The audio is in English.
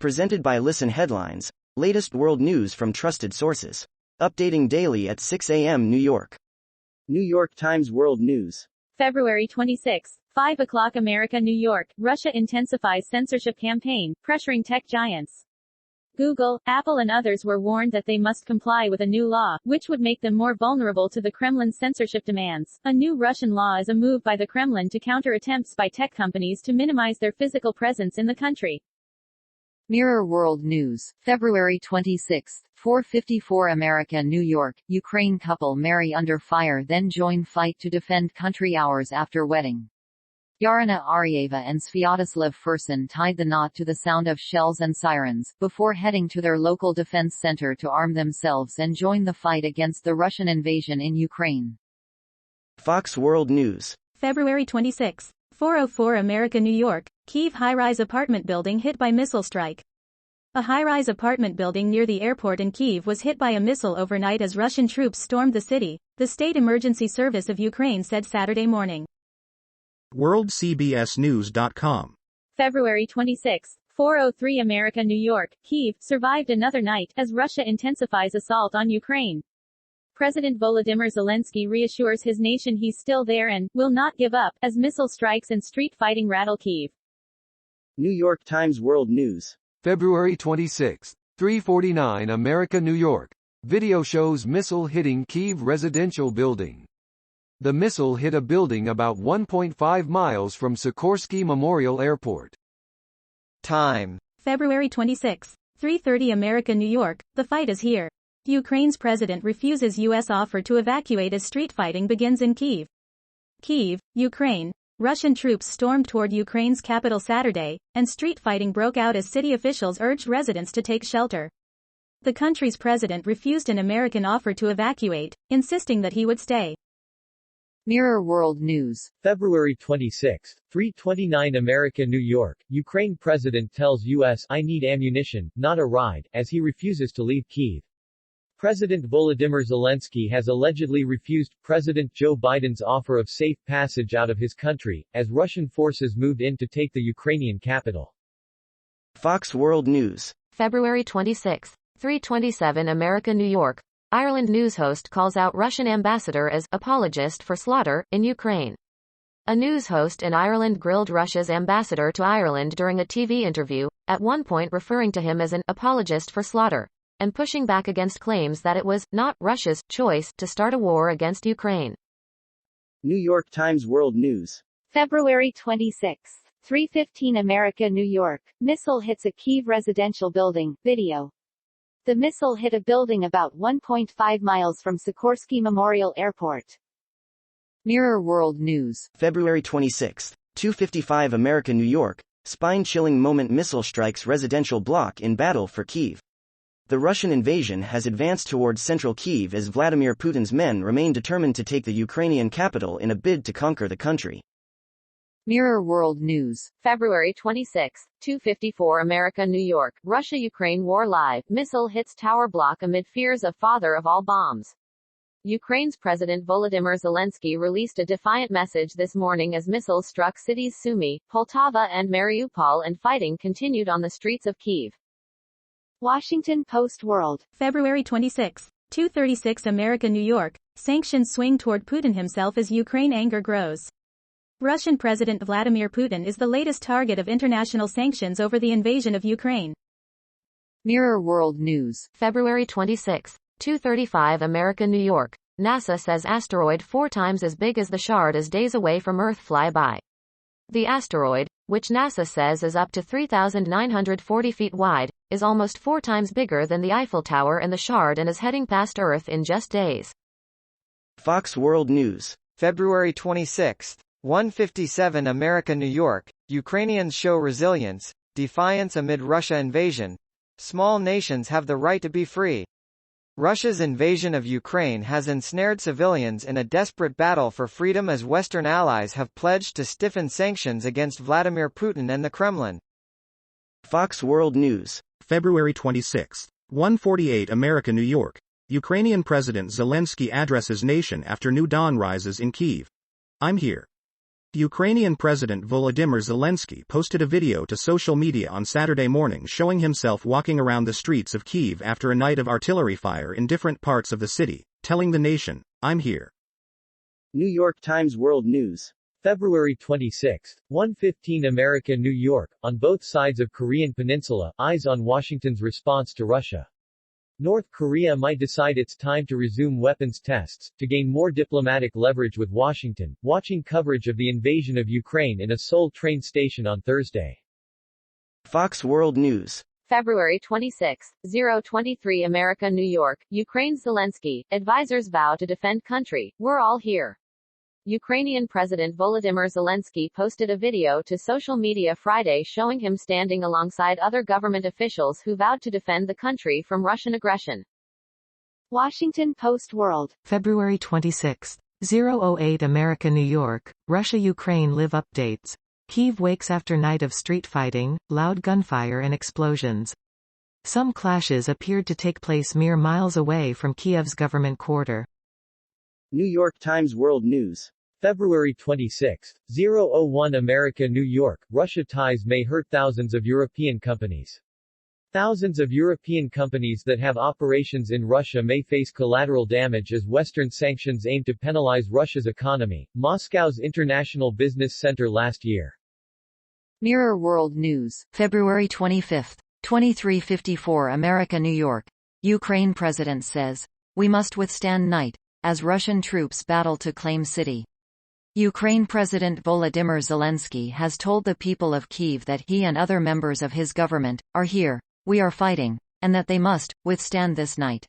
Presented by Listen Headlines, latest world news from trusted sources. Updating daily at 6 a.m. New York. New York Times World News. February 26, 5 o'clock America, New York. Russia intensifies censorship campaign, pressuring tech giants. Google, Apple and others were warned that they must comply with a new law, which would make them more vulnerable to the Kremlin's censorship demands. A new Russian law is a move by the Kremlin to counter attempts by tech companies to minimize their physical presence in the country. Mirror World News, February 26, 4:54 America, New York. Ukraine couple marry under fire then join fight to defend country hours after wedding. Yarina Aryeva and Sviatoslav Fursan tied the knot to the sound of shells and sirens, before heading to their local defense center to arm themselves and join the fight against the Russian invasion in Ukraine. Fox World News. February 26, 4:04 America, New York. Kyiv high-rise apartment building hit by missile strike. A high-rise apartment building near the airport in Kyiv was hit by a missile overnight as Russian troops stormed the city, the State Emergency Service of Ukraine said Saturday morning. WorldCBSNews.com. February 26, 4:03 America, New York. Kyiv survived another night as Russia intensifies assault on Ukraine. President Volodymyr Zelensky reassures his nation he's still there and will not give up as missile strikes and street fighting rattle Kyiv. New York Times World News. February 26, 3:49 America, New York. Video shows missile hitting Kyiv residential building. The missile hit a building about 1.5 miles from Sikorsky Memorial Airport. Time. February 26, 3:30 America, New York. The fight is here. Ukraine's president refuses U.S. offer to evacuate as street fighting begins in Kyiv. Kyiv, Ukraine. Russian troops stormed toward Ukraine's capital Saturday, and street fighting broke out as city officials urged residents to take shelter. The country's president refused an American offer to evacuate, insisting that he would stay. Mirror World News. February 26, 3:29 America, New York. Ukraine president tells U.S. "I need ammunition, not a ride," as he refuses to leave Kyiv. President Volodymyr Zelensky has allegedly refused President Joe Biden's offer of safe passage out of his country, as Russian forces moved in to take the Ukrainian capital. Fox World News. February 26, 3:27 America, New York. Ireland news host calls out Russian ambassador as apologist for slaughter in Ukraine. A news host in Ireland grilled Russia's ambassador to Ireland during a TV interview, at one point referring to him as an apologist for slaughter, and pushing back against claims that it was not Russia's choice to start a war against Ukraine. New York Times World News. February 26, 3:15 America, New York. Missile hits a Kyiv residential building. Video. The missile hit a building about 1.5 miles from Sikorsky Memorial Airport. Mirror World News. February 26, 2:55 America, New York. Spine-chilling moment missile strikes residential block in battle for Kyiv. The Russian invasion has advanced towards central Kyiv as Vladimir Putin's men remain determined to take the Ukrainian capital in a bid to conquer the country. Mirror World News. February 26, 2:54 America, New York. Russia-Ukraine war live. Missile hits tower block amid fears of father of all bombs. Ukraine's President Volodymyr Zelensky released a defiant message this morning as missiles struck cities Sumy, Poltava and Mariupol and fighting continued on the streets of Kyiv. Washington Post World. February 26, 2:36 America, New York. Sanctions swing toward Putin himself as Ukraine anger grows. Russian President Vladimir Putin is the latest target of international sanctions over the invasion of Ukraine. Mirror World News. February 26, 2:35 America, New York. NASA says asteroid 4 times as big as the Shard is days away from Earth flyby. The asteroid, which NASA says is up to 3,940 feet wide, is almost 4 times bigger than the Eiffel Tower and the Shard and is heading past Earth in just days. Fox World News. February 26, 1:57 America, New York. Ukrainians show resilience, defiance amid Russia invasion. Small nations have the right to be free. Russia's invasion of Ukraine has ensnared civilians in a desperate battle for freedom as Western allies have pledged to stiffen sanctions against Vladimir Putin and the Kremlin. Fox World News. February 26, 1:48 America, New York. Ukrainian President Zelensky addresses nation after new dawn rises in Kyiv. I'm here. Ukrainian President Volodymyr Zelensky posted a video to social media on Saturday morning showing himself walking around the streets of Kyiv after a night of artillery fire in different parts of the city, telling the nation, "I'm here." New York Times World News. February 26, 1:15 America New York, on both sides of Korean Peninsula, eyes on Washington's response to Russia. North Korea might decide it's time to resume weapons tests, to gain more diplomatic leverage with Washington, watching coverage of the invasion of Ukraine in a Seoul train station on Thursday. Fox World News. February 26, 023 America New York, Ukraine's Zelensky, advisors vow to defend country, we're all here. Ukrainian President Volodymyr Zelensky posted a video to social media Friday showing him standing alongside other government officials who vowed to defend the country from Russian aggression. Washington Post World. February 26, 008 America New York, Russia-Ukraine live updates. Kyiv wakes after night of street fighting, loud gunfire and explosions. Some clashes appeared to take place mere miles away from Kyiv's government quarter. New York Times World News. February 26, 001 America New York, Russia ties may hurt thousands of European companies. Thousands of European companies that have operations in Russia may face collateral damage as Western sanctions aim to penalize Russia's economy, Moscow's International Business Center last year. Mirror World News. February 25, 2354 America New York. Ukraine president says, "We must withstand night," as Russian troops battle to claim city. Ukraine President Volodymyr Zelensky has told the people of Kyiv that he and other members of his government are here, we are fighting, and that they must withstand this night.